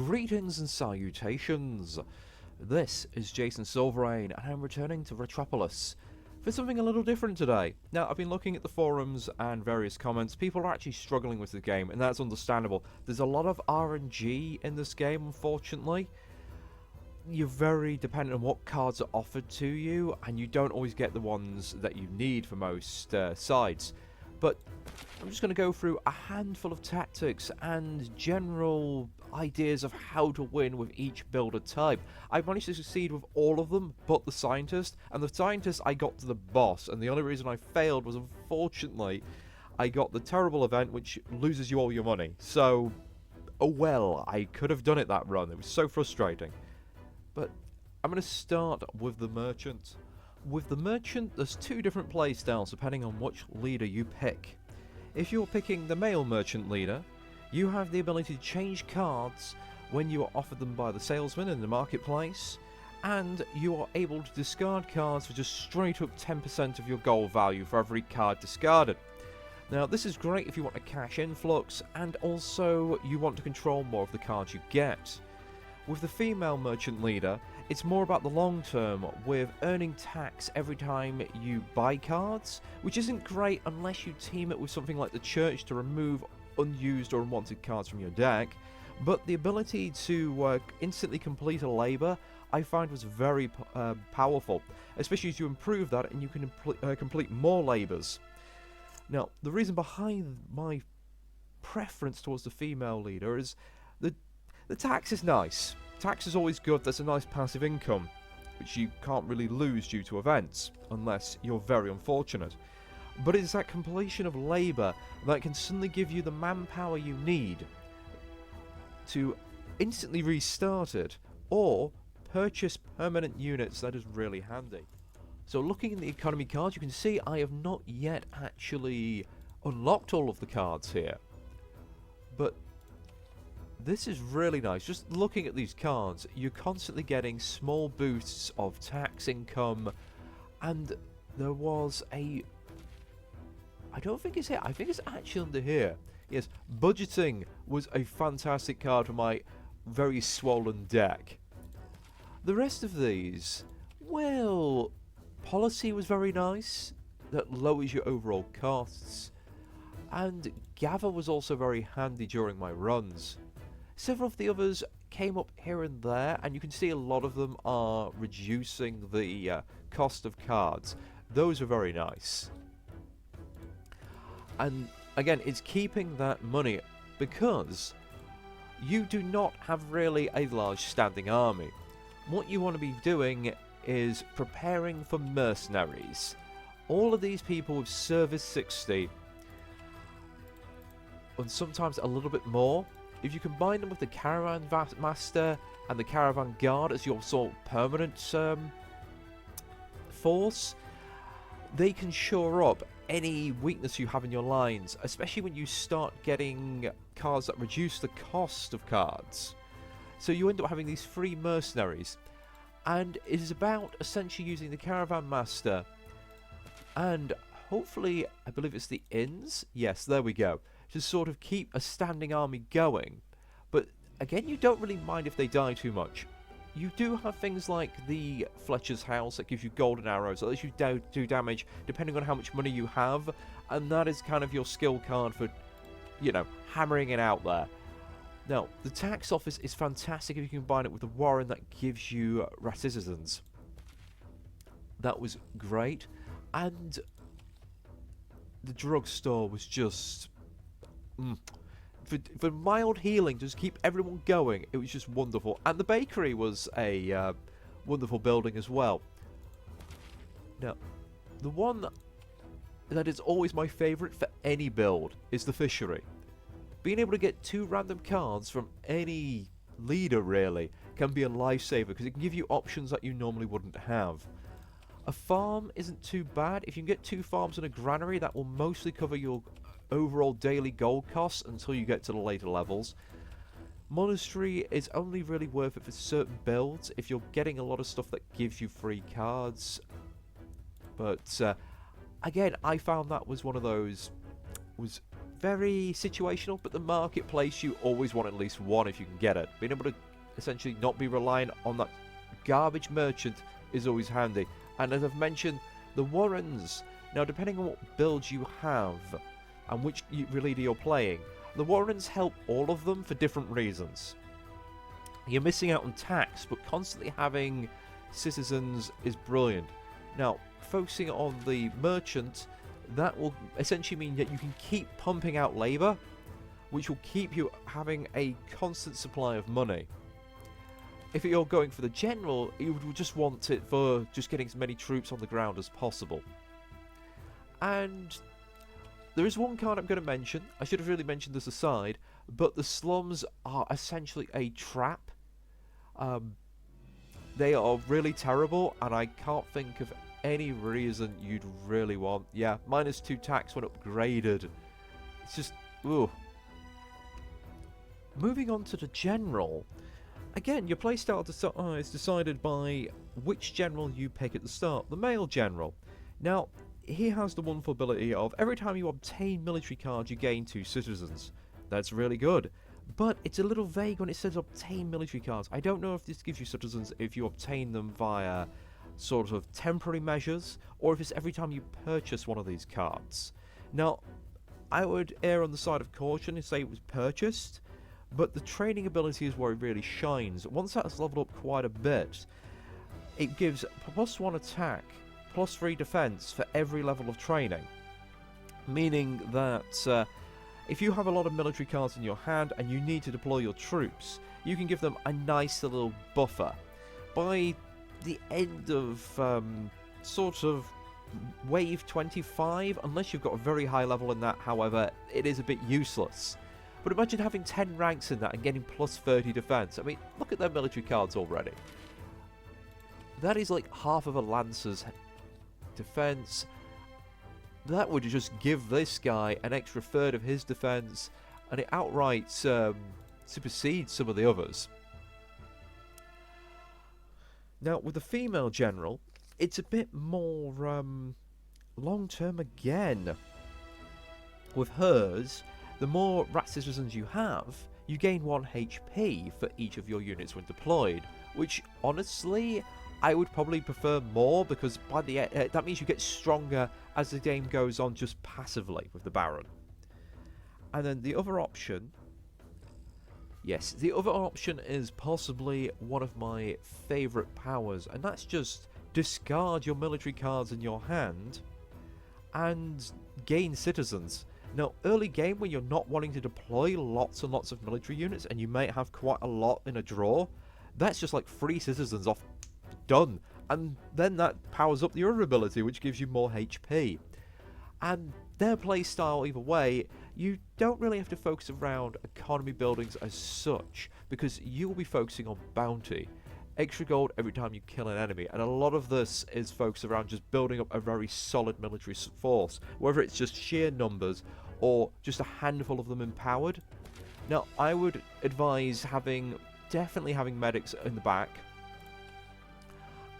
Greetings and salutations. This is Jason Silverain, and I'm returning to Ratropolis for something a little different today. Now, I've been looking at the forums and various comments. People are actually struggling with the game, and that's understandable. There's a lot of RNG in this game, unfortunately. You're very dependent on what cards are offered to you, and you don't always get the ones that you need for most sides. But I'm just going to go through a handful of tactics and general ideas of how to win with each builder type. I've managed to succeed with all of them but the scientist, and the scientist I got to the boss, and the only reason I failed was unfortunately I got the terrible event which loses you all your money. So, oh well, I could have done it that run. It was so frustrating. But I'm going to start with the merchant. With the merchant, there's two different playstyles depending on which leader you pick. If you're picking the male merchant leader, you have the ability to change cards when you are offered them by the salesman in the marketplace, and you are able to discard cards for just straight up 10% of your gold value for every card discarded. Now, this is great if you want a cash influx, and also you want to control more of the cards you get. With the female merchant leader, it's more about the long term, with earning tax every time you buy cards, which isn't great unless you team it with something like the church to remove unused or unwanted cards from your deck. But the ability to instantly complete a labour I find was very powerful, especially as you improve that and you can complete more labours. Now, the reason behind my preference towards the female leader is the tax is nice. Tax is always good. There's a nice passive income, which you can't really lose due to events, unless you're very unfortunate. But it's that completion of labour that can suddenly give you the manpower you need to instantly restart it, or purchase permanent units. That is really handy. So looking in the economy cards, you can see I have not yet actually unlocked all of the cards here. But this is really nice. Just looking at these cards, you're constantly getting small boosts of tax income, and there was a... I don't think it's here. I think it's actually under here. Yes, budgeting was a fantastic card for my very swollen deck. The rest of these, well, policy was very nice. That lowers your overall costs. And gather was also very handy during my runs. Several of the others came up here and there, and you can see a lot of them are reducing the cost of cards. Those are very nice. And again, it's keeping that money because you do not have really a large standing army. What you want to be doing is preparing for mercenaries. All of these people with service 60, and sometimes a little bit more. If you combine them with the Caravan Master and the Caravan Guard as your sort of permanent force, they can shore up any weakness you have in your lines, especially when you start getting cards that reduce the cost of cards. So you end up having these free mercenaries, and it is about essentially using the Caravan Master and hopefully, I believe it's the inns, yes, there we go, to sort of keep a standing army going. But again, you don't really mind if they die too much. You do have things like the Fletcher's House that gives you golden arrows, that lets you do damage depending on how much money you have, and that is kind of your skill card for, you know, hammering it out there. Now, the tax office is fantastic if you combine it with the Warren that gives you Raticizens. That was great, and the drugstore was just... For mild healing, just keep everyone going, it was just wonderful. And the bakery was a wonderful building as well. Now, the one that is always my favourite for any build is the fishery. Being able to get 2 random cards from any leader, really, can be a lifesaver, because it can give you options that you normally wouldn't have. A farm isn't too bad. If you can get 2 farms and a granary, that will mostly cover your overall daily gold costs until you get to the later levels. Monastery is only really worth it for certain builds if you're getting a lot of stuff that gives you free cards. But again, I found that was one of those was very situational, but the marketplace, you always want at least one if you can get it. Being able to essentially not be reliant on that garbage merchant is always handy. And as I've mentioned, the Warrens. Now, depending on what builds you have and which leader you're playing, the Warrens help all of them for different reasons. You're missing out on tax, but constantly having citizens is brilliant. Now, focusing on the merchant, that will essentially mean that you can keep pumping out labour, which will keep you having a constant supply of money. If you're going for the general, you would just want it for just getting as many troops on the ground as possible. And there is one card I'm going to mention. I should have really mentioned this aside, but the slums are essentially a trap. They are really terrible, and I can't think of any reason you'd really want. Yeah, -2 tax when upgraded. It's just, ooh. Moving on to the general. Again, your playstyle is decided by which general you pick at the start. The male general. Now, he has the wonderful ability of every time you obtain military cards, you gain 2 citizens. That's really good. But it's a little vague when it says obtain military cards. I don't know if this gives you citizens if you obtain them via sort of temporary measures, or if it's every time you purchase one of these cards. Now, I would err on the side of caution and say it was purchased, but the training ability is where it really shines. Once that's leveled up quite a bit, it gives +1 attack, +3 defense for every level of training. Meaning that if you have a lot of military cards in your hand and you need to deploy your troops, you can give them a nice little buffer. By the end of sort of wave 25, unless you've got a very high level in that, however, it is a bit useless. But imagine having 10 ranks in that and getting +30 defense. I mean, look at their military cards already. That is like half of a Lancer's defense. That would just give this guy an extra third of his defense, and it outright supersedes some of the others. Now, with the female general, it's a bit more long-term again. With hers, the more rat citizens you have, you gain 1 HP for each of your units when deployed, which honestly, I would probably prefer more, because by the end, that means you get stronger as the game goes on just passively with the Baron. And then the other option, yes, the other option is possibly one of my favourite powers, and that's just discard your military cards in your hand and gain citizens. Now, early game when you're not wanting to deploy lots and lots of military units, and you may have quite a lot in a draw, that's just like 3 citizens off. Done. And then that powers up your ability, which gives you more HP. And their playstyle, either way, you don't really have to focus around economy buildings as such, because you'll be focusing on bounty. Extra gold every time you kill an enemy, and a lot of this is focused around just building up a very solid military force, whether it's just sheer numbers or just a handful of them empowered. Now, I would advise definitely having medics in the back.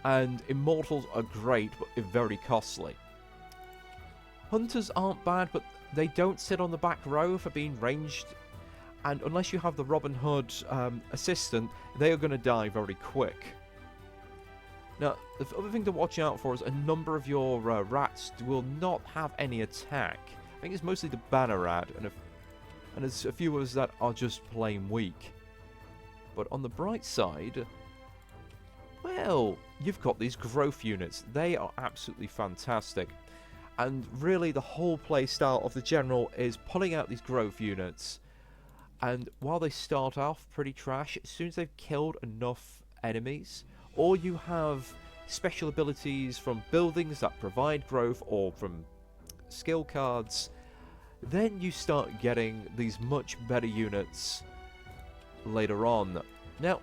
And immortals are great, but very costly. Hunters aren't bad, but they don't sit on the back row for being ranged. And unless you have the Robin Hood assistant, they are going to die very quick. Now, the other thing to watch out for is a number of your rats will not have any attack. I think it's mostly the banner rat, and there's a few others that are just plain weak. But on the bright side, well, you've got these growth units. They are absolutely fantastic. And really the whole playstyle of the general is pulling out these growth units. And while they start off pretty trash, as soon as they've killed enough enemies, or you have special abilities from buildings that provide growth or from skill cards, then you start getting these much better units later on. Now,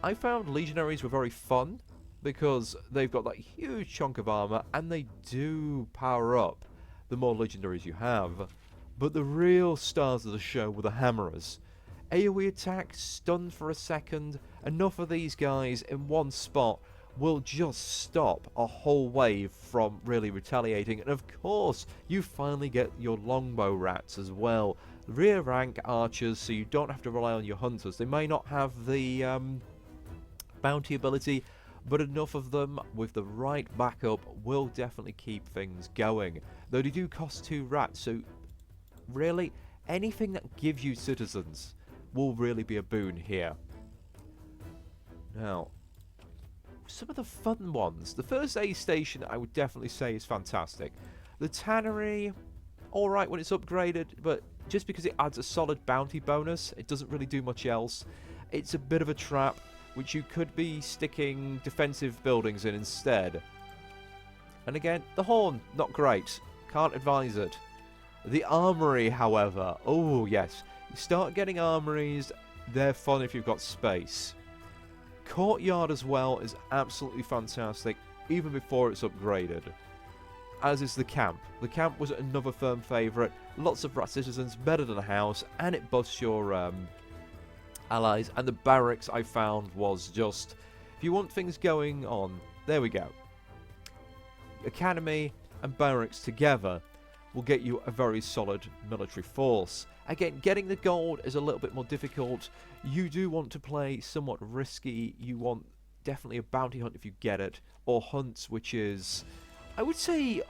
I found legionaries were very fun because they've got that huge chunk of armor and they do power up the more legendaries you have. But the real stars of the show were the hammerers. AoE attack, stun for a second, enough of these guys in one spot will just stop a whole wave from really retaliating. And of course, you finally get your longbow rats as well. Rear rank archers, so you don't have to rely on your hunters. They may not have the bounty ability, but enough of them with the right backup will definitely keep things going. Though they do cost 2 rats, so really, anything that gives you citizens will really be a boon here. Now, some of the fun ones. The first aid station, I would definitely say, is fantastic. The tannery, alright when it's upgraded, but just because it adds a solid bounty bonus, it doesn't really do much else. It's a bit of a trap, which you could be sticking defensive buildings in instead. And again, the horn, not great. Can't advise it. The armory, however, oh yes, you start getting armories, they're fun if you've got space. Courtyard as well is absolutely fantastic, even before it's upgraded. As is the camp. The camp was another firm favourite, lots of rat citizens, better than a house, and it buffs your allies. And the barracks I found was just, if you want things going on, there we go. Academy and barracks together will get you a very solid military force. Again, getting the gold is a little bit more difficult. You do want to play somewhat risky. You want definitely a bounty hunt if you get it, or hunts, which is, I would say,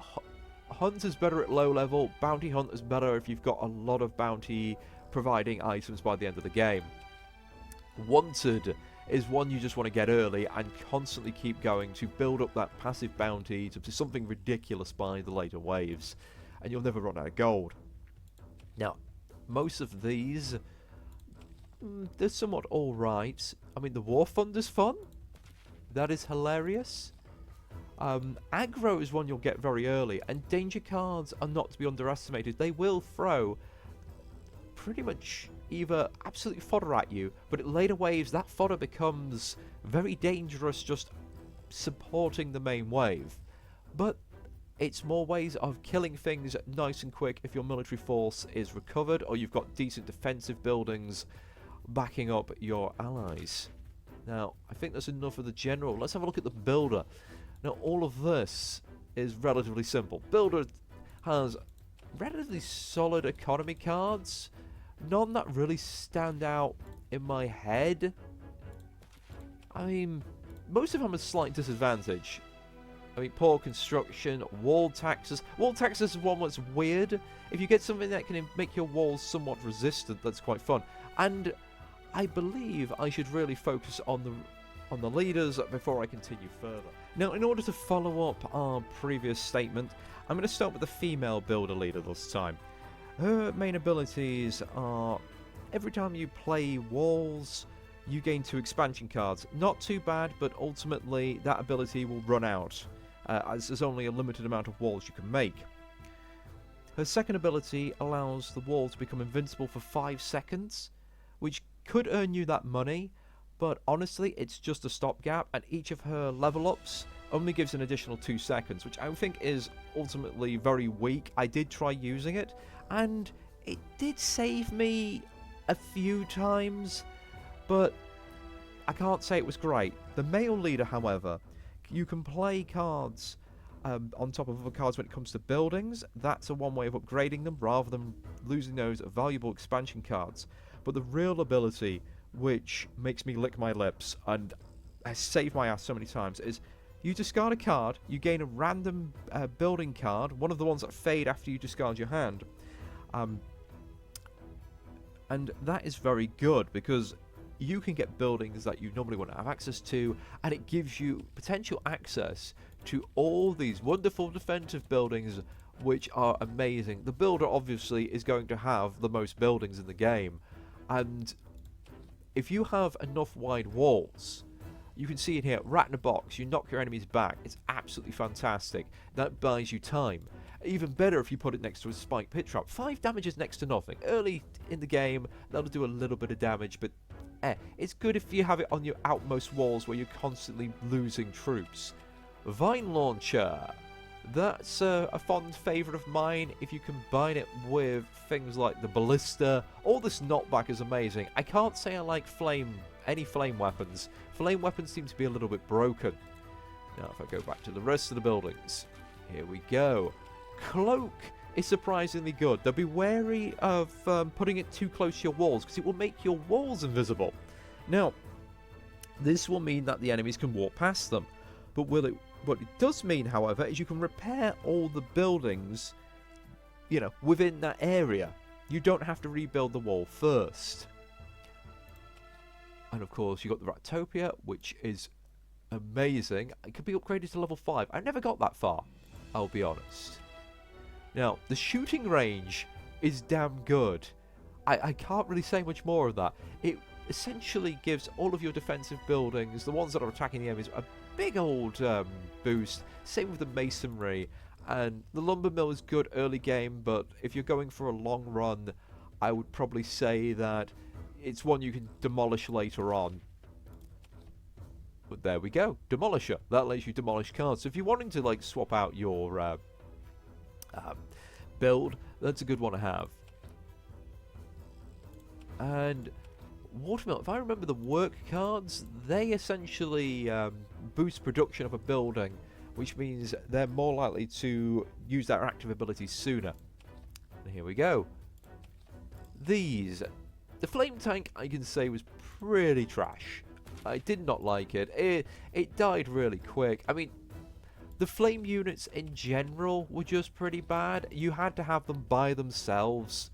hunt is better at low level. Bounty hunt is better if you've got a lot of bounty providing items by the end of the game. Wanted is one you just want to get early and constantly keep going to build up that passive bounty to something ridiculous by the later waves, and you'll never run out of gold. Now, most of these, they're somewhat alright. I mean, the War Fund is fun. That is hilarious. Aggro is one you'll get very early, and danger cards are not to be underestimated. They will throw pretty much either absolutely fodder at you, but at later waves that fodder becomes very dangerous just supporting the main wave. But it's more ways of killing things nice and quick if your military force is recovered or you've got decent defensive buildings backing up your allies. Now, I think that's enough of the general. Let's have a look at the builder. Now, all of this is relatively simple. Builder has relatively solid economy cards. None that really stand out in my head. I mean, most of them are a slight disadvantage. I mean, poor construction, wall taxes. Wall taxes is one that's weird. If you get something that can make your walls somewhat resistant, that's quite fun. And I believe I should really focus on the leaders before I continue further. Now, in order to follow up our previous statement, I'm going to start with the female builder leader this time. Her main abilities are, every time you play walls, you gain 2 expansion cards. Not too bad, but ultimately that ability will run out, as there's only a limited amount of walls you can make. Her second ability allows the wall to become invincible for 5 seconds, which could earn you that money, but honestly it's just a stopgap, and each of her level ups only gives an additional 2 seconds, which I think is ultimately very weak. I did try using it, and it did save me a few times, but I can't say it was great. The male leader, however, you can play cards on top of other cards when it comes to buildings. That's a one way of upgrading them rather than losing those valuable expansion cards. But the real ability, which makes me lick my lips and has saved my ass so many times, is you discard a card, you gain a random building card, one of the ones that fade after you discard your hand. And that is very good because you can get buildings that you normally wouldn't have access to, and it gives you potential access to all these wonderful defensive buildings which are amazing. The builder obviously is going to have the most buildings in the game, and if you have enough wide walls, you can see in here, rat in a box, you knock your enemies back. It's absolutely fantastic. That buys you time. Even better if you put it next to a spike pit trap. 5 damage is next to nothing. Early in the game, that'll do a little bit of damage, but it's good if you have it on your outmost walls where you're constantly losing troops. Vine Launcher. That's a fond favourite of mine. If you combine it with things like the Ballista, all this knockback is amazing. I can't say I like any flame weapons. Flame weapons seem to be a little bit broken. Now, if I go back to the rest of the buildings, here we go. Cloak is surprisingly good. Though be wary of putting it too close to your walls, because it will make your walls invisible. Now, this will mean that the enemies can walk past them. But what it does mean, however, is you can repair all the buildings, you know, within that area. You don't have to rebuild the wall first. And of course, you've got the Ratopia, which is amazing. It could be upgraded to level 5. I never got that far, I'll be honest. Now, the shooting range is damn good. I can't really say much more of that. It essentially gives all of your defensive buildings, the ones that are attacking the enemies, a big old boost. Same with the masonry. And the lumber mill is good early game, but if you're going for a long run, I would probably say that it's one you can demolish later on. But there we go, Demolisher. That lets you demolish cards. So if you're wanting to like swap out your build, that's a good one to have. And Watermill, if I remember the work cards, they essentially boost production of a building, which means they're more likely to use their active abilities sooner. And here we go. These. The flame tank, I can say, was pretty trash. I did not like it. It died really quick. I mean, the flame units in general were just pretty bad. You had to have them by themselves,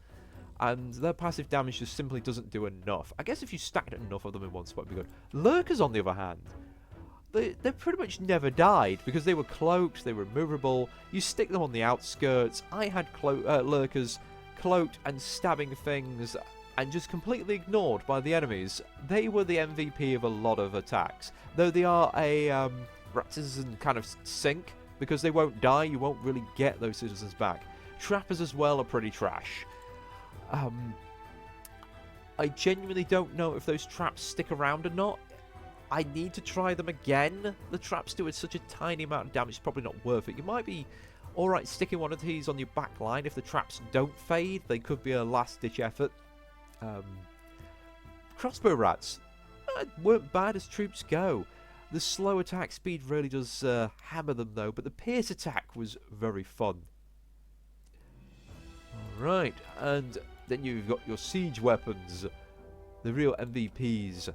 and their passive damage just simply doesn't do enough. I guess if you stacked enough of them in one spot, it'd be good. Lurkers, on the other hand, they pretty much never died because they were cloaked, they were immovable. You stick them on the outskirts. I had lurkers cloaked and stabbing things and just completely ignored by the enemies. They were the MVP of a lot of attacks, though they are a citizen kind of sink because they won't die. You won't really get those citizens back. Trappers as well are pretty trash. I genuinely don't know if those traps stick around or not. I need to try them again. The traps do such a tiny amount of damage, it's probably not worth it. You might be alright sticking one of these on your back line if the traps don't fade. They could be a last ditch effort. Crossbow rats weren't bad as troops go. The slow attack speed really does hammer them though, but the pierce attack was very fun. Alright, and then you've got your siege weapons, the real MVPs.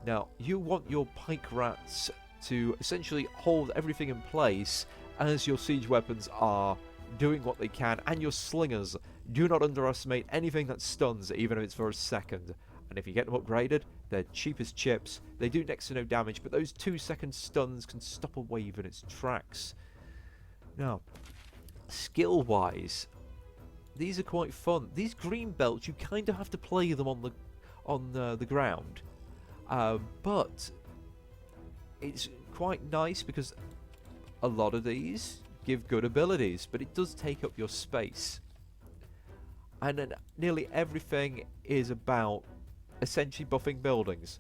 Now, you want your pike rats to essentially hold everything in place as your siege weapons are doing what they can, and your slingers. Do not underestimate anything that stuns, even if it's for a second. And if you get them upgraded, they're cheap as chips. They do next to no damage, but those 2-second stuns can stop a wave in its tracks. Now, skill-wise, these are quite fun. These green belts, you kind of have to play them on the ground. But it's quite nice because a lot of these give good abilities, but it does take up your space. And then nearly everything is about essentially buffing buildings.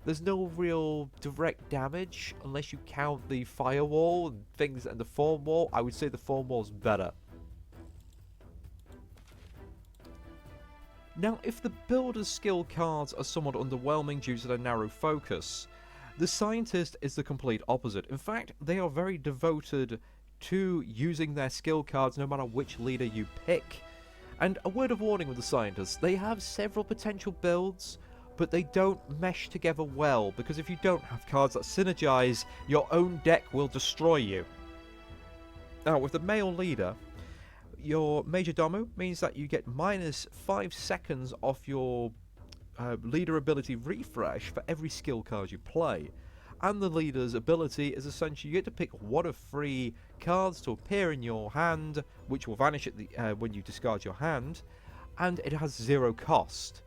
There's no real direct damage unless you count the firewall and things and the form wall. I would say the form wall's better. Now, if the builder's skill cards are somewhat underwhelming due to their narrow focus, the scientist is the complete opposite. In fact, they are very devoted to using their skill cards no matter which leader you pick. And a word of warning with the scientists, they have several potential builds, but they don't mesh together well, because if you don't have cards that synergize, your own deck will destroy you. Now, with the male leader, your Major Domo means that you get minus 5 seconds off your leader ability refresh for every skill card you play. And the leader's ability is essentially you get to pick one of 3 cards to appear in your hand, which will vanish at the when you discard your hand, and it has 0 cost.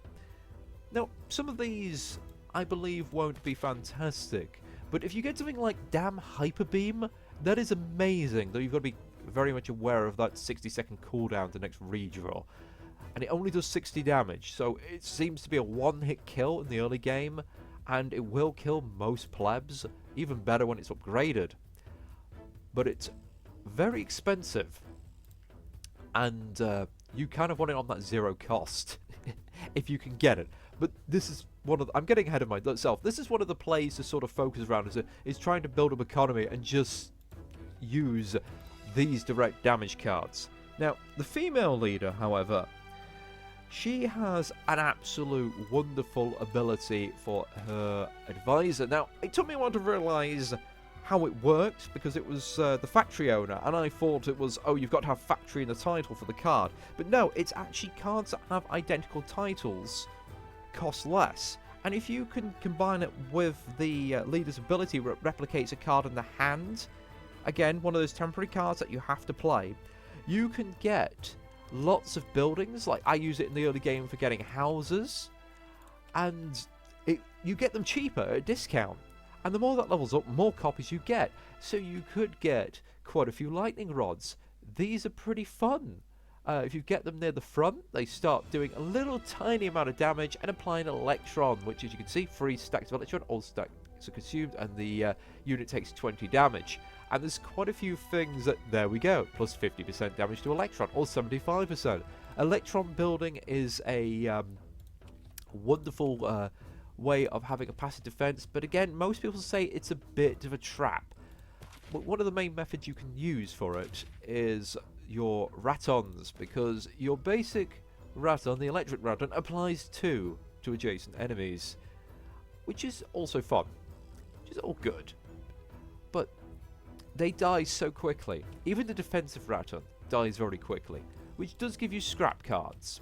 Now, some of these I believe won't be fantastic, but if you get something like Damn Hyper Beam, that is amazing, though you've got to be very much aware of that 60-second cooldown to next redraw. And it only does 60 damage, so it seems to be a one-hit kill in the early game, and it will kill most plebs, even better when it's upgraded. But it's very expensive, and you kind of want it on that 0 cost, if you can get it. But this is one of I'm getting ahead of myself. This is one of the plays to sort of focus around is trying to build up economy and just use these direct damage cards. Now, the female leader, however, she has an absolute wonderful ability for her advisor. Now, it took me a while to realise how it worked, because it was the factory owner, and I thought it was, oh, you've got to have factory in the title for the card. But no, it's actually cards that have identical titles cost less. And if you can combine it with the leader's ability where it replicates a card in the hand, again, one of those temporary cards that you have to play, you can get lots of buildings. Like, I use it in the early game for getting houses, and you get them cheaper at a discount. And the more that levels up, more copies you get. So you could get quite a few lightning rods. These are pretty fun. If you get them near the front, they start doing a little tiny amount of damage and applying electron, which, as you can see, 3 stacks of electron, all stacks are consumed, and the unit takes 20 damage. And there's quite a few things that, there we go, plus 50% damage to electron, or 75%. Electron building is a wonderful way of having a passive defense, but again, most people say it's a bit of a trap. But one of the main methods you can use for it is your ratons, because your basic raton, the electric raton, applies to adjacent enemies, which is also fun, which is all good. But they die so quickly. Even the defensive raton dies very quickly, which does give you scrap cards.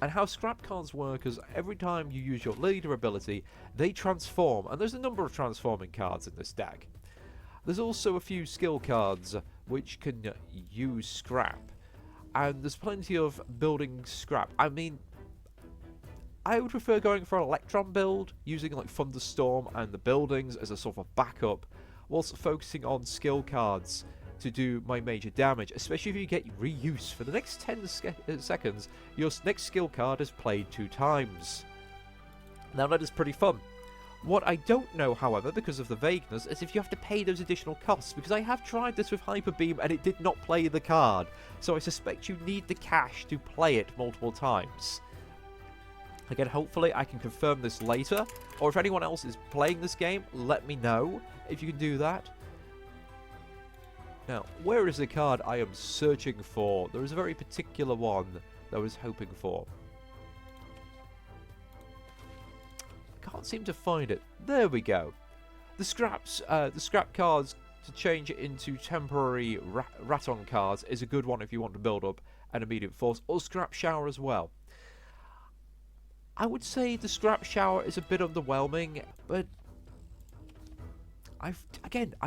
And how scrap cards work is every time you use your leader ability, they transform, and there's a number of transforming cards in this deck. There's also a few skill cards which can use scrap, and there's plenty of building scrap. I mean, I would prefer going for an electron build, using like Thunderstorm and the buildings as a sort of backup, whilst focusing on skill cards to do my major damage, especially if you get reuse. For the next 10 seconds, your next skill card is played 2 times. Now that is pretty fun. What I don't know, however, because of the vagueness, is if you have to pay those additional costs, because I have tried this with Hyper Beam and it did not play the card, so I suspect you need the cash to play it multiple times. Again, hopefully I can confirm this later, or if anyone else is playing this game, let me know if you can do that. Now, where is the card I am searching for? There is a very particular one that I was hoping for. I can't seem to find it. There we go. The scrap cards to change it into temporary raton cards is a good one if you want to build up an immediate force, or scrap shower as well. I would say the scrap shower is a bit underwhelming, but I've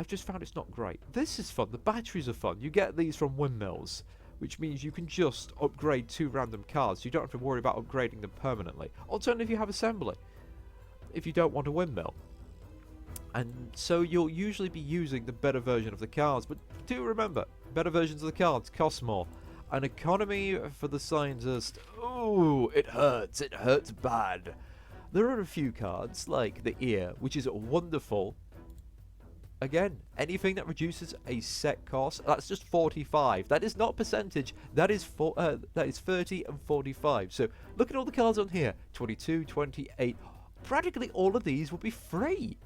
just found it's not great. This is fun. The batteries are fun. You get these from windmills, which means you can just upgrade 2 random cards. You don't have to worry about upgrading them permanently. Alternatively, you have assembly if you don't want a windmill. And so you'll usually be using the better version of the cards. But do remember, better versions of the cards cost more. An economy for the scientist, ooh, it hurts bad. There are a few cards, like the ear, which is wonderful. Again, anything that reduces a set cost, that's just 45. That is not percentage, that is 30 and 45. So look at all the cards on here, 22, 28. Practically all of these will be free.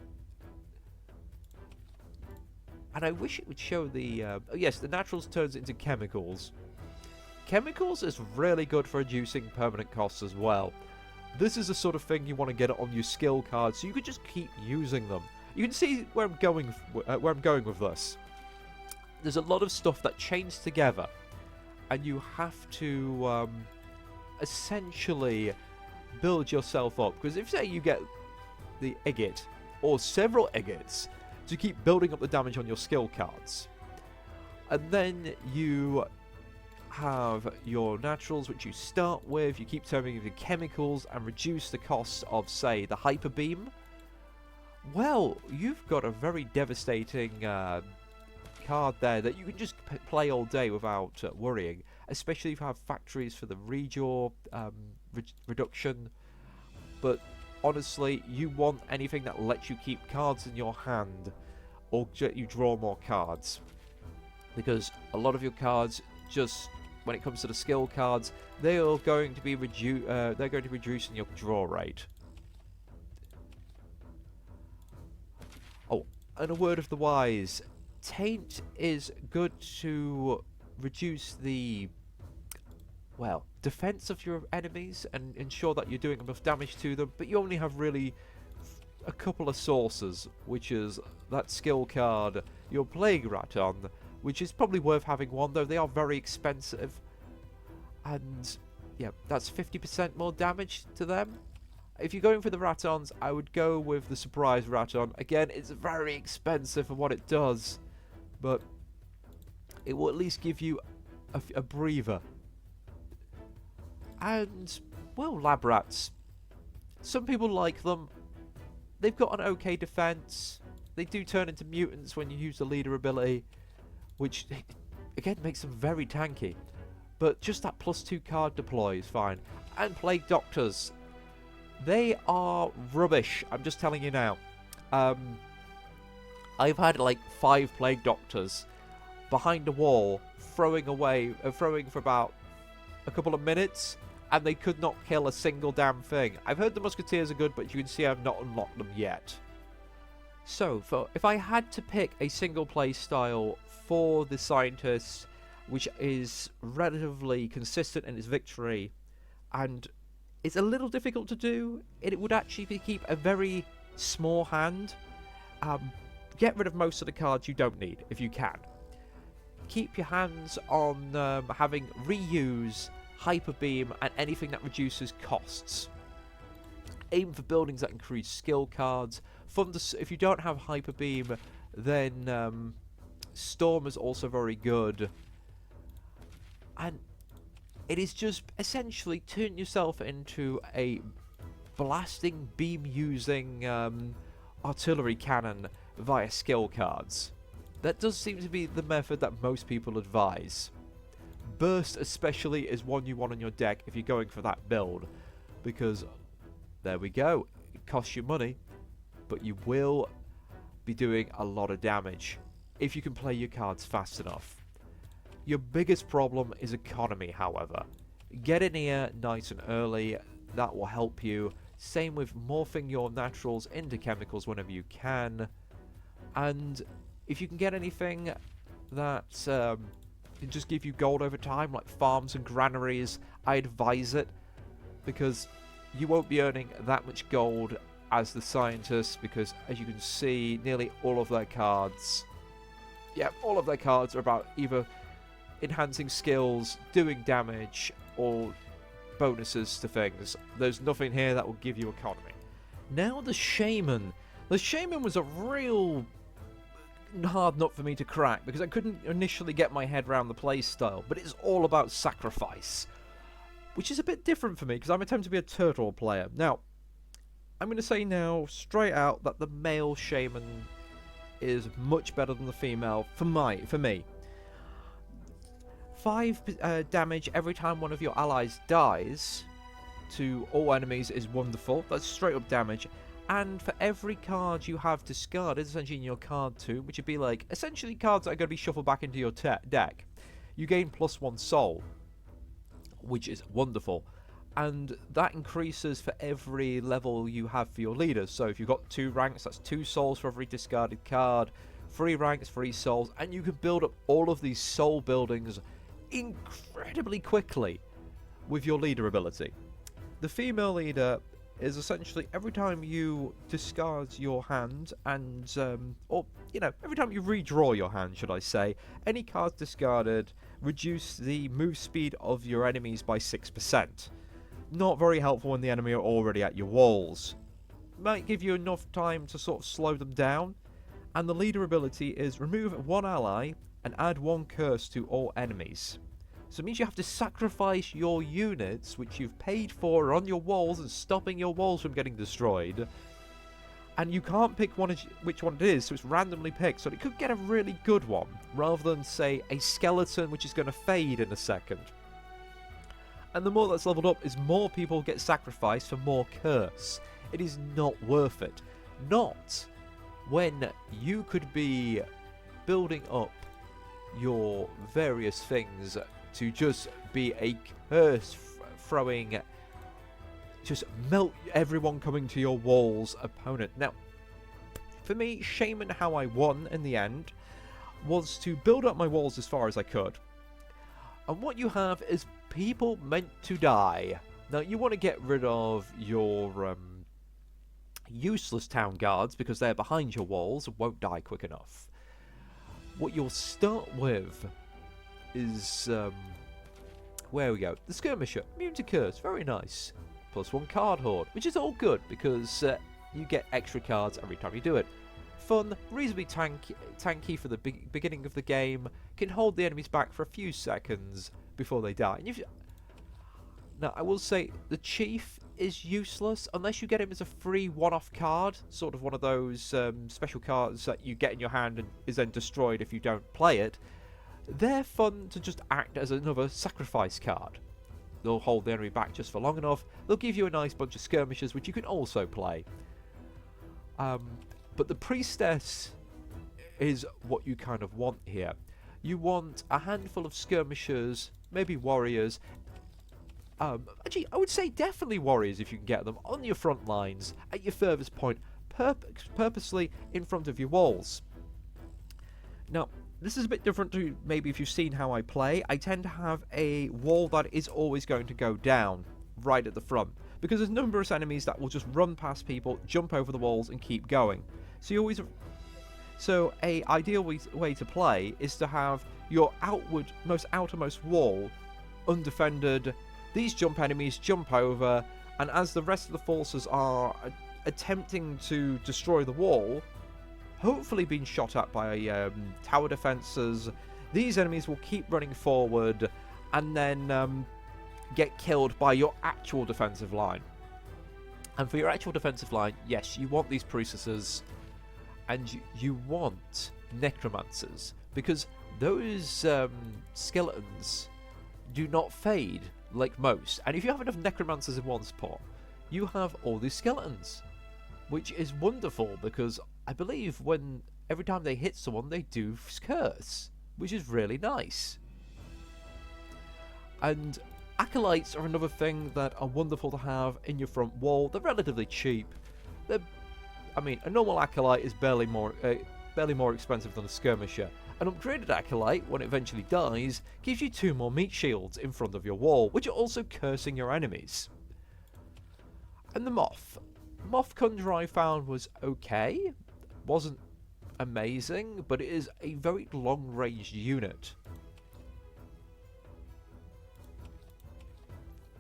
And I wish it would show the, oh yes, the naturals turns into chemicals. Chemicals is really good for reducing permanent costs as well. This is the sort of thing you want to get on your skill cards, so you can just keep using them. You can see where I'm going with this. There's a lot of stuff that chains together, and you have to essentially build yourself up. Because if, say, you get the Egget, or several Eggets, to keep building up the damage on your skill cards, and then you have your naturals, which you start with, you keep turning the chemicals and reduce the cost of, say, the Hyper Beam, well, you've got a very devastating card there that you can just play all day without worrying, especially if you have factories for the redraw reduction. But honestly, you want anything that lets you keep cards in your hand or you draw more cards, because a lot of your cards just when it comes to the skill cards, they are going to be they're going to be reducing your draw rate. Oh, and a word of the wise. Taint is good to reduce the, well, defense of your enemies and ensure that you're doing enough damage to them, but you only have really a couple of sources, which is that skill card, your Plague Rat on, which is probably worth having one, though they are very expensive. And yeah, that's 50% more damage to them. If you're going for the Ratons, I would go with the Surprise Raton. Again, it's very expensive for what it does, but it will at least give you a breather. And, well, Lab Rats. Some people like them. They've got an okay defense. They do turn into mutants when you use the leader ability, which, again, makes them very tanky. But just that +2 card deploy is fine. And Plague Doctors. They are rubbish, I'm just telling you now. I've had like 5 Plague Doctors behind a wall throwing for about a couple of minutes, and they could not kill a single damn thing. I've heard the Musketeers are good, but you can see I've not unlocked them yet. So, if I had to pick a single play style for the Scientists, which is relatively consistent in its victory, and it's a little difficult to do, it would actually keep a very small hand. Get rid of most of the cards you don't need, if you can. Keep your hands on having reuse, hyper beam, and anything that reduces costs. Aim for buildings that increase skill cards. If you don't have hyper beam, then Storm is also very good. And it is just essentially turn yourself into a blasting beam using artillery cannon via skill cards. That does seem to be the method that most people advise. Burst especially is one you want on your deck if you're going for that build, because there we go, it costs you money, but you will be doing a lot of damage if you can play your cards fast enough. Your biggest problem is economy, however. Get in here nice and early, that will help you. Same with morphing your naturals into chemicals whenever you can. And if you can get anything that can just give you gold over time, like farms and granaries, I advise it, because you won't be earning that much gold as the Scientists, because as you can see, nearly all of their cards, all of their cards are about either enhancing skills, doing damage, or bonuses to things. There's nothing here that will give you economy. Now the Shaman. The Shaman was a real hard nut for me to crack, because I couldn't initially get my head around the play style, but it's all about sacrifice, which is a bit different for me, because I'm attempting to be a turtle player. Now, I'm going to say now, straight out, that the male Shaman is much better than the female, for me. 5 damage every time one of your allies dies to all enemies is wonderful. That's straight up damage. And for every card you have discarded, essentially in your card tomb, which would be like essentially cards that are going to be shuffled back into your deck, you gain +1 soul, which is wonderful. And that increases for every level you have for your leaders. So if you've got 2 ranks, that's 2 souls for every discarded card, 3 ranks, 3 souls, and you can build up all of these soul buildings incredibly quickly with your leader ability. The female leader is essentially every time you discard your hand and every time you redraw your hand, should I say, any cards discarded reduce the move speed of your enemies by 6%. Not very helpful when the enemy are already at your walls. Might give you enough time to sort of slow them down. And the leader ability is remove 1 ally and add 1 curse to all enemies. So it means you have to sacrifice your units, which you've paid for, on your walls and stopping your walls from getting destroyed. And you can't pick which one it is, so it's randomly picked. So it could get a really good one, rather than, say, a skeleton which is going to fade in a second. And the more that's leveled up is more people get sacrificed for more curse. It is not worth it. Not when you could be building up your various things to just be a curse throwing, just melt everyone coming to your walls opponent. Now, for me, Shaman, how I won in the end was to build up my walls as far as I could. And what you have is people meant to die. Now, you want to get rid of your useless town guards because they're behind your walls and won't die quick enough. What you'll start with is, where we go, the Skirmisher, immune to curse, very nice. +1 card hoard, which is all good because you get extra cards every time you do it. Fun, reasonably tanky for the beginning of the game, can hold the enemies back for a few seconds before they die. And now, I will say, the Chief is useless unless you get him as a free one-off card, sort of one of those special cards that you get in your hand and is then destroyed if you don't play it. They're fun to just act as another sacrifice card. They'll hold the enemy back just for long enough. They'll give you a nice bunch of skirmishers, which you can also play. But the Priestess is what you kind of want here. You want a handful of skirmishers, maybe warriors. Actually, I would say definitely warriors if you can get them on your front lines at your furthest point, purposely in front of your walls. Now, this is a bit different to maybe if you've seen how I play. I tend to have a wall that is always going to go down right at the front because there's numerous enemies that will just run past people, jump over the walls and keep going. So a ideal way to play is to have your outermost wall undefended. These jump enemies jump over, and as the rest of the forces are attempting to destroy the wall, hopefully being shot at by tower defences, these enemies will keep running forward and then get killed by your actual defensive line. And for your actual defensive line, yes, you want these priestesses and you want necromancers, because those skeletons do not fade like most. And if you have enough necromancers in one spot, you have all these skeletons, which is wonderful because I believe every time they hit someone, they do curse, which is really nice. And acolytes are another thing that are wonderful to have in your front wall. They're relatively cheap. I mean, a normal acolyte is barely more expensive than a skirmisher. An upgraded acolyte, when it eventually dies, gives you 2 more meat shields in front of your wall, which are also cursing your enemies. And the Moth Conjurer I found was okay. Wasn't amazing, but it is a very long-ranged unit.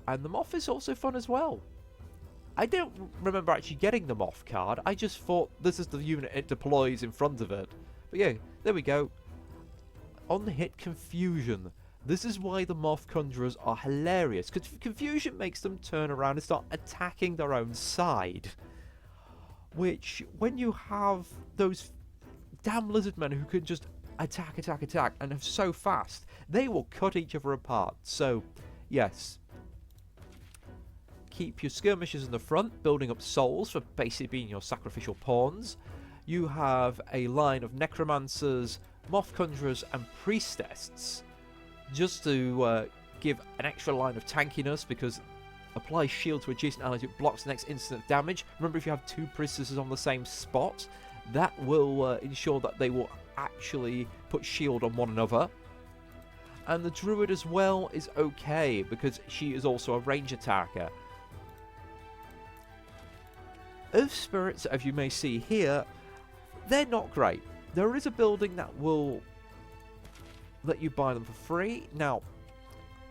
And the Moth is also fun as well. I don't remember actually getting the Moth card. I just thought this is the unit it deploys in front of it. But yeah, there we go. On hit Confusion. This is why the Moth Conjurers are hilarious, because Confusion makes them turn around and start attacking their own side. Which, when you have those damn lizard men who can just attack, and are so fast, they will cut each other apart. So, yes. Keep your skirmishers in the front, building up souls for basically being your sacrificial pawns. You have a line of necromancers, Moth Conjurers, and priestesses, just to give an extra line of tankiness, because apply shield to adjacent allies, it blocks the next instant of damage. Remember, if you have 2 priestesses on the same spot, that will ensure that they will actually put shield on one another. And the druid as well is okay, because she is also a range attacker. Earth spirits, as you may see here, they're not great. There is a building that will let you buy them for free. Now,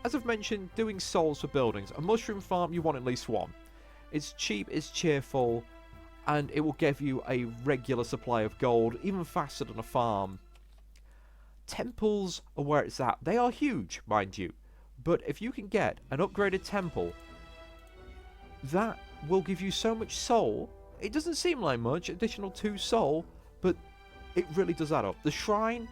as I've mentioned, doing souls for buildings. A mushroom farm, you want at least 1. It's cheap, it's cheerful, and it will give you a regular supply of gold, even faster than a farm. Temples are where it's at. They are huge, mind you. But if you can get an upgraded temple, that will give you so much soul. It doesn't seem like much, additional 2 soul, but it really does add up. The shrine,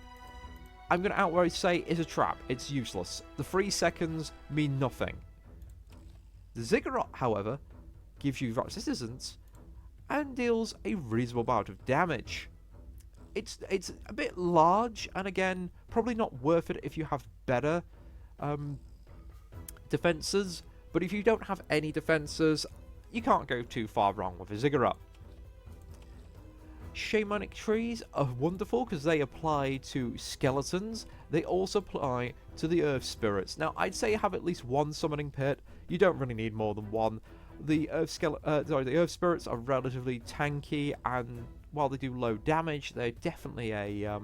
I'm going to outright say, is a trap. It's useless. The 3 seconds mean nothing. The ziggurat, however, gives you resistance and deals a reasonable amount of damage. It's a bit large, and again, probably not worth it if you have better defences, but if you don't have any defences, you can't go too far wrong with a ziggurat. Shamanic trees are wonderful because they apply to skeletons. They also apply to the earth spirits. Now, I'd say have at least one summoning pit. You don't really need more than one. The earth spirits are relatively tanky, and while they do low damage, they're definitely a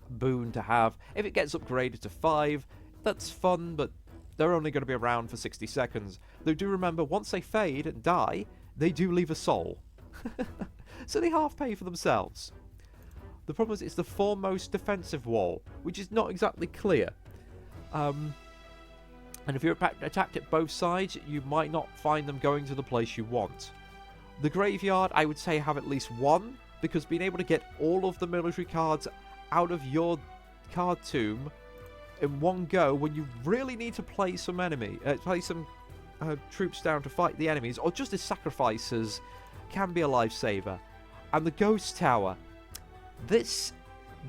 boon to have. If it gets upgraded to 5, that's fun, but they're only going to be around for 60 seconds. Though do remember, once they fade and die, they do leave a soul. So they half pay for themselves. The problem is it's the foremost defensive wall, which is not exactly clear. And if you're attacked at both sides, you might not find them going to the place you want. The graveyard, I would say have at least one, because being able to get all of the military cards out of your card tomb in one go when you really need to play some troops down to fight the enemies, or just as sacrifices, can be a lifesaver. And the ghost tower, this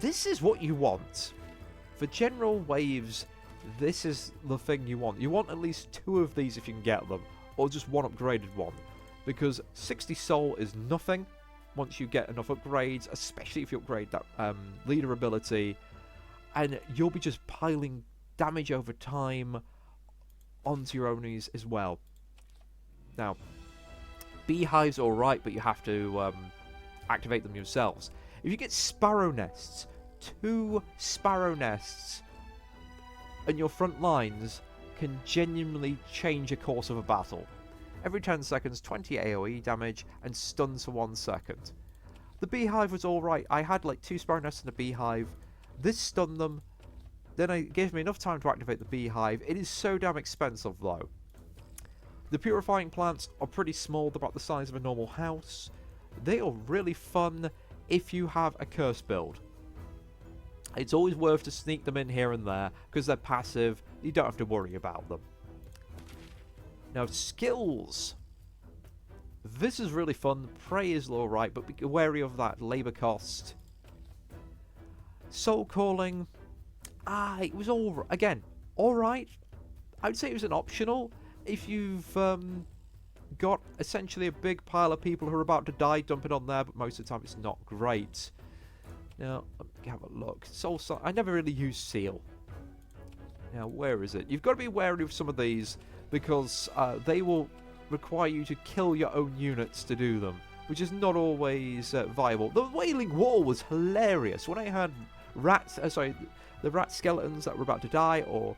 is what you want. For general waves, this is the thing you want. You want at least 2 of these if you can get them, or just one upgraded one, because 60 soul is nothing once you get enough upgrades, especially if you upgrade that leader ability, and you'll be just piling damage over time onto your enemies as well. Now, beehives are alright, but you have to activate them yourselves. If you get sparrow nests, 2 sparrow nests and your front lines can genuinely change a course of a battle. Every 10 seconds, 20 AoE damage and stuns for 1 second. The beehive was alright. I had like 2 sparrow nests and a beehive. This stunned them. Then it gave me enough time to activate the beehive. It is so damn expensive though. The purifying plants are pretty small. They're about the size of a normal house. They are really fun if you have a curse build. It's always worth to sneak them in here and there because they're passive. You don't have to worry about them. Now, skills. This is really fun. Prey is alright, but be wary of that labour cost. Soul calling. It was alright. I would say it was an optional. If you've got essentially a big pile of people who are about to die, dump it on there, but most of the time it's not great. Now, let me have a look. I never really used seal. Now, where is it? You've got to be wary of some of these, because they will require you to kill your own units to do them, which is not always viable. The Wailing Wall was hilarious. When I had the rat skeletons that were about to die, or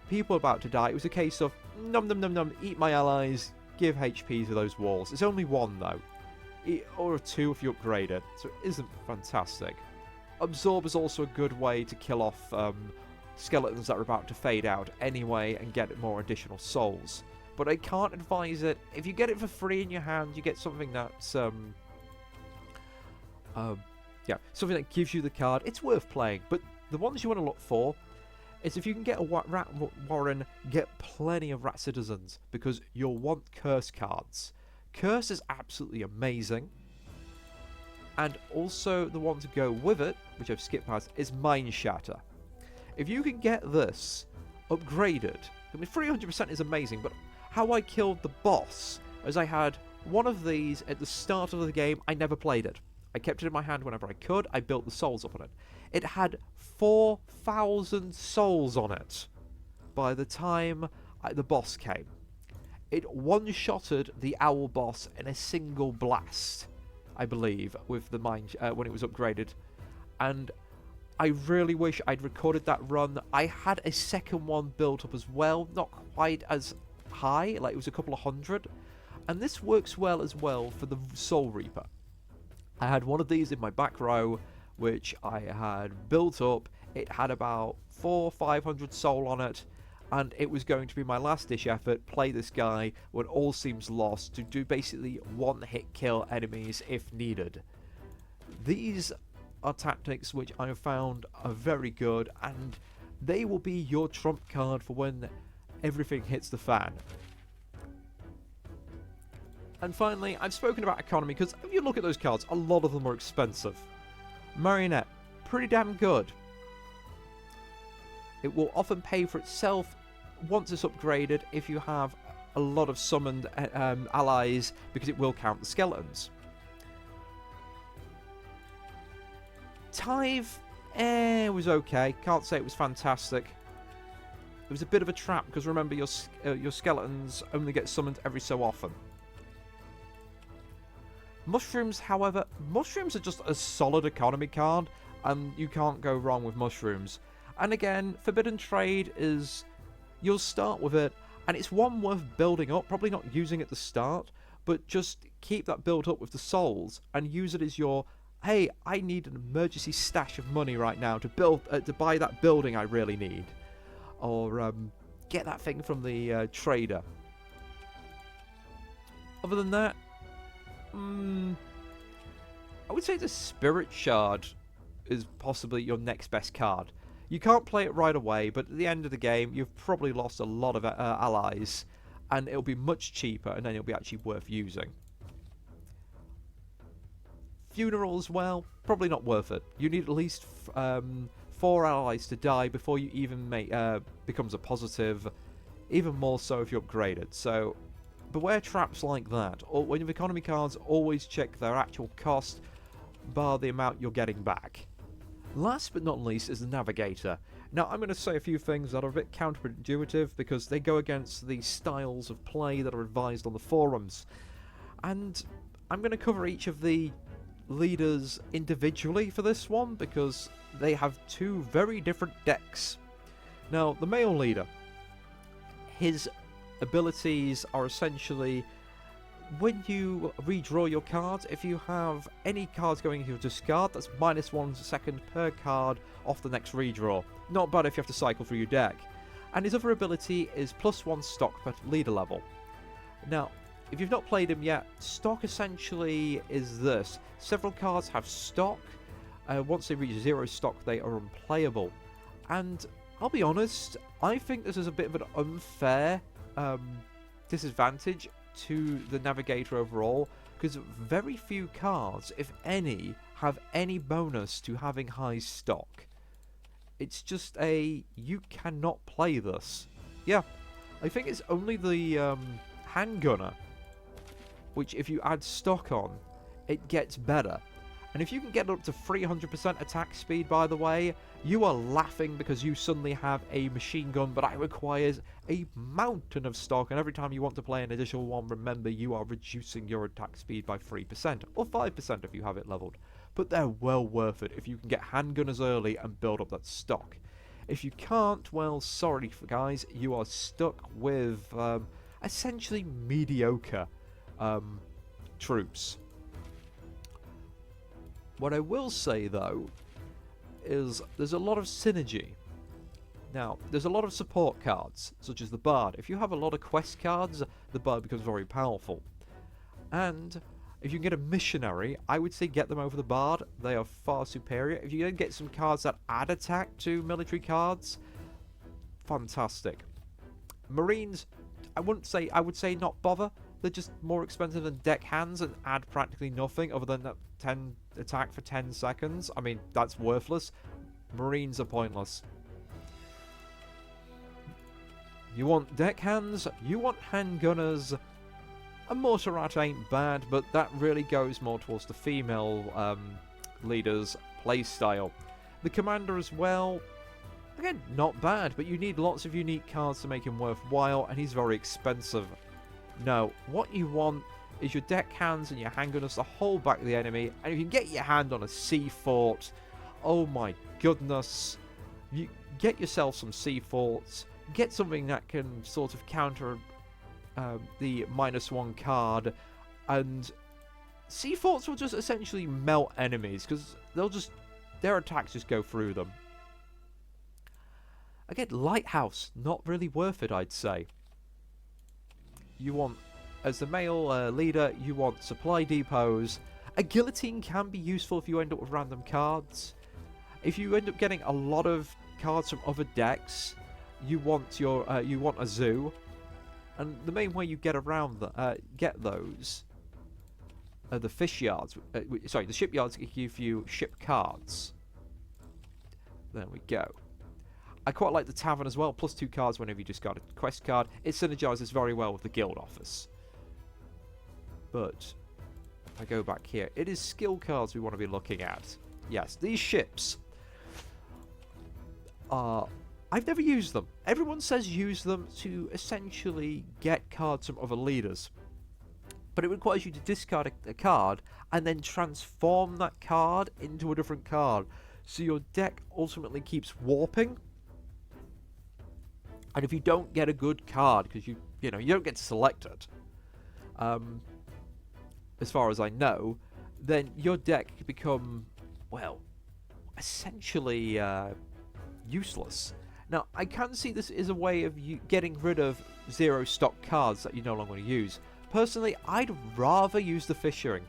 people about to die, it was a case of num num num num, eat my allies, give HP to those walls. It's only 1 though, or 2 if you upgrade it, so it isn't fantastic. Absorb is also a good way to kill off skeletons that are about to fade out anyway and get more additional souls. But I can't advise it. If you get it for free in your hand, you get something that's something that gives you the card. It's worth playing, but the ones you want to look for is if you can get a rat warren, get plenty of rat citizens, because you'll want curse cards. Curse is absolutely amazing. And also the one to go with it, which I've skipped past, is Mind Shatter. If you can get this upgraded, I mean 300% is amazing, but how I killed the boss is I had one of these at the start of the game. I never played it. I kept it in my hand whenever I could. I built the souls up on it. It had 4,000 souls on it by the time the boss came. It one-shotted the owl boss in a single blast, I believe, with the mind when it was upgraded. And I really wish I'd recorded that run. I had a second one built up as well, not quite as high, like it was a couple of hundred. And this works well as well for the Soul Reaper. I had one of these in my back row, which I had built up. It had about 400-500 soul on it, and it was going to be my last-ditch effort, play this guy when all seems lost, to do basically one-hit kill enemies if needed. These are tactics which I have found are very good, and they will be your trump card for when everything hits the fan. And finally, I've spoken about economy, because if you look at those cards, a lot of them are expensive. Marionette, pretty damn good. It will often pay for itself once it's upgraded if you have a lot of summoned allies, because it will count the skeletons. Tithe, it was okay. Can't say it was fantastic. It was a bit of a trap, because remember, your skeletons only get summoned every so often. Mushrooms, however, mushrooms are just a solid economy card, and you can't go wrong with mushrooms. And again, Forbidden Trade is, you'll start with it, and it's one worth building up, probably not using at the start, but just keep that built up with the souls, and use it as your, hey, I need an emergency stash of money right now to buy that building I really need. Or get that thing from the trader. Other than that, I would say the Spirit Shard is possibly your next best card. You can't play it right away, but at the end of the game, you've probably lost a lot of allies, and it'll be much cheaper, and then it'll be actually worth using. Funeral as well, probably not worth it. You need at least 4 allies to die before you even becomes a positive, even more so if you upgrade it. So beware traps like that. Or when you have economy cards, always check their actual cost, bar the amount you're getting back. Last but not least is the Navigator. Now I'm going to say a few things that are a bit counterintuitive because they go against the styles of play that are advised on the forums. And I'm going to cover each of the leaders individually for this one because they have 2 very different decks. Now the male leader, his abilities are essentially, when you redraw your cards, if you have any cards going into your discard, that's -1 second per card off the next redraw. Not bad if you have to cycle through your deck. And his other ability is +1 stock per leader level. Now, if you've not played him yet, stock essentially is this. Several cards have stock. Once they reach 0 stock, they are unplayable. And I'll be honest, I think this is a bit of an unfair disadvantage to the Navigator overall, because very few cards, if any, have any bonus to having high stock. It's just you cannot play this. Yeah, I think it's only the handgunner, which if you add stock on, it gets better. And if you can get up to 300% attack speed, by the way, you are laughing because you suddenly have a machine gun, but it requires a mountain of stock, and every time you want to play an additional one, remember you are reducing your attack speed by 3%, or 5% if you have it leveled. But they're well worth it if you can get handgunners early and build up that stock. If you can't, well, sorry guys, you are stuck with essentially mediocre troops. What I will say, though, is there's a lot of synergy. Now, there's a lot of support cards, such as the Bard. If you have a lot of quest cards, the Bard becomes very powerful. And if you can get a Missionary, I would say get them over the Bard. They are far superior. If you then get some cards that add attack to military cards, fantastic. Marines, I would say not bother. They're just more expensive than deck hands and add practically nothing other than that 10 attack for 10 seconds. I mean, that's worthless. Marines are pointless. You want deck hands, you want handgunners. A mortar rat ain't bad, but that really goes more towards the female leader's playstyle. The commander as well, again, not bad, but you need lots of unique cards to make him worthwhile, and he's very expensive. No, what you want is your deck hands and your handgunners to hold back the enemy, and if you can get your hand on a sea fort, oh my goodness, you get yourself some sea forts, get something that can sort of counter the -1 card, and sea forts will just essentially melt enemies because their attacks just go through them. Again, Lighthouse, not really worth it, I'd say. You want, as the male leader, you want supply depots. A guillotine can be useful if you end up with random cards. If you end up getting a lot of cards from other decks, you want a zoo, and the main way you get around get those are the fish yards. The shipyards give you ship cards. There we go. I quite like the tavern as well, plus 2 cards whenever you discard a quest card. It synergizes very well with the guild office. But if I go back here, it is skill cards we want to be looking at. Yes, these ships are... I've never used them. Everyone says use them to essentially get cards from other leaders. But it requires you to discard a card and then transform that card into a different card. So your deck ultimately keeps warping. And if you don't get a good card, because you don't get to select it, as far as I know, then your deck can become, well, essentially useless. Now, I can see this is a way of you getting rid of 0 stock cards that you no longer want to use. Personally, I'd rather use the fishing.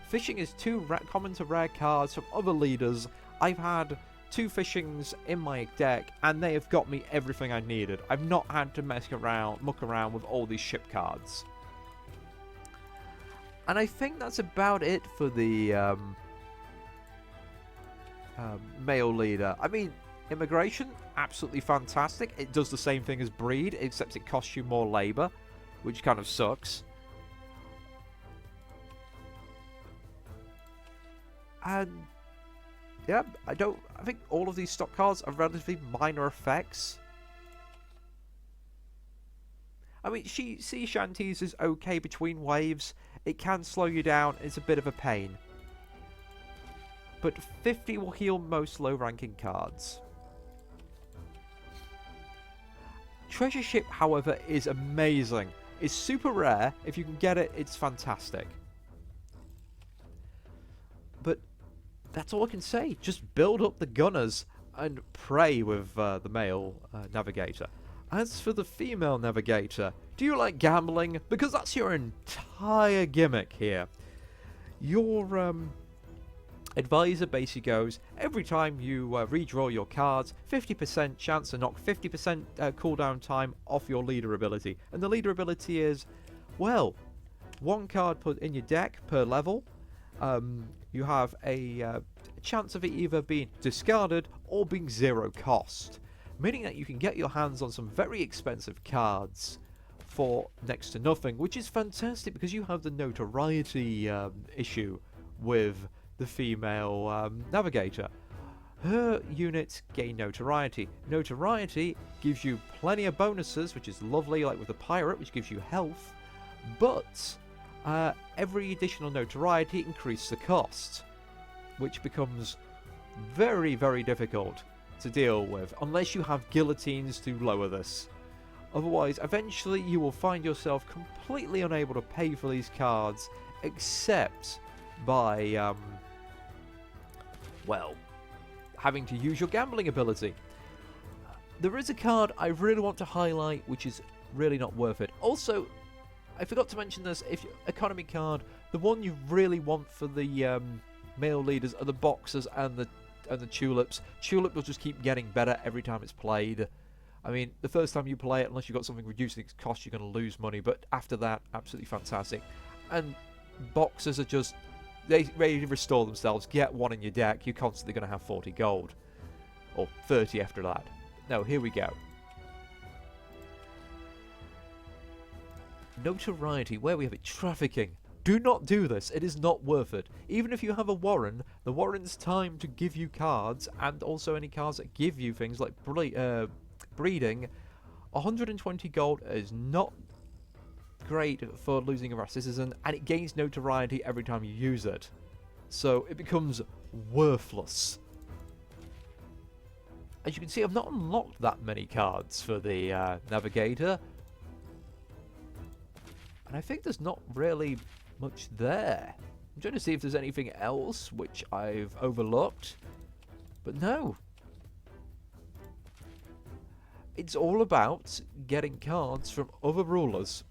Fishing is too common to rare cards from other leaders. I've had 2 fishings in my deck, and they have got me everything I needed. I've not had to muck around with all these ship cards. And I think that's about it for the male leader. I mean, immigration, absolutely fantastic. It does the same thing as breed, except it costs you more labor, which kind of sucks. And yeah, I think all of these stock cards are relatively minor effects. I mean, sea shanties is okay between waves. It can slow you down. It's a bit of a pain. But 50 will heal most low-ranking cards. Treasure Ship, however, is amazing. It's super rare. If you can get it, it's fantastic. But that's all I can say. Just build up the gunners and pray with the male navigator. As for the female navigator, do you like gambling? Because that's your entire gimmick here. Your advisor basically goes, every time you redraw your cards, 50% chance to knock 50% cooldown time off your leader ability. And the leader ability is, well, 1 card put in your deck per level. You have a chance of it either being discarded or being 0 cost. Meaning that you can get your hands on some very expensive cards for next to nothing, which is fantastic because you have the notoriety issue with the female navigator. Her units gain notoriety. Notoriety gives you plenty of bonuses, which is lovely, like with the pirate, which gives you health, but every additional notoriety increases the cost, which becomes very, very difficult to deal with, unless you have guillotines to lower this. Otherwise, eventually you will find yourself completely unable to pay for these cards, except by, well, having to use your gambling ability. There is a card I really want to highlight, which is really not worth it. Also, I forgot to mention this, if economy card, the one you really want for the male leaders are the boxers and the tulips. Tulip will just keep getting better every time it's played. I mean, the first time you play it, unless you've got something reducing its cost, you're going to lose money, but after that, absolutely fantastic. And boxers are just, they ready to restore themselves. Get 1 in your deck, you're constantly going to have 40 gold. Or 30 after that. No, here we go. Notoriety, where we have it, trafficking. Do not do this, it is not worth it. Even if you have a Warren, the Warren's time to give you cards, and also any cards that give you things like breeding, 120 gold is not great for losing a rare citizen, and it gains notoriety every time you use it. So it becomes worthless. As you can see, I've not unlocked that many cards for the navigator. And I think there's not really much there. I'm trying to see if there's anything else which I've overlooked. But no. It's all about getting cards from other rulers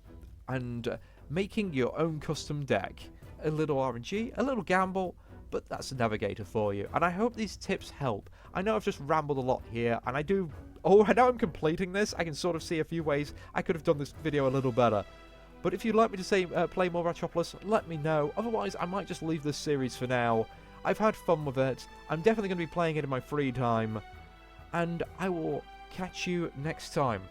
and making your own custom deck. A little RNG, a little gamble, but that's the navigator for you. And I hope these tips help. I know I've just rambled a lot here, and I know I'm completing this. I can sort of see a few ways I could have done this video a little better. But if you'd like me to say play more Ratropolis, let me know. Otherwise, I might just leave this series for now. I've had fun with it. I'm definitely going to be playing it in my free time. And I will catch you next time.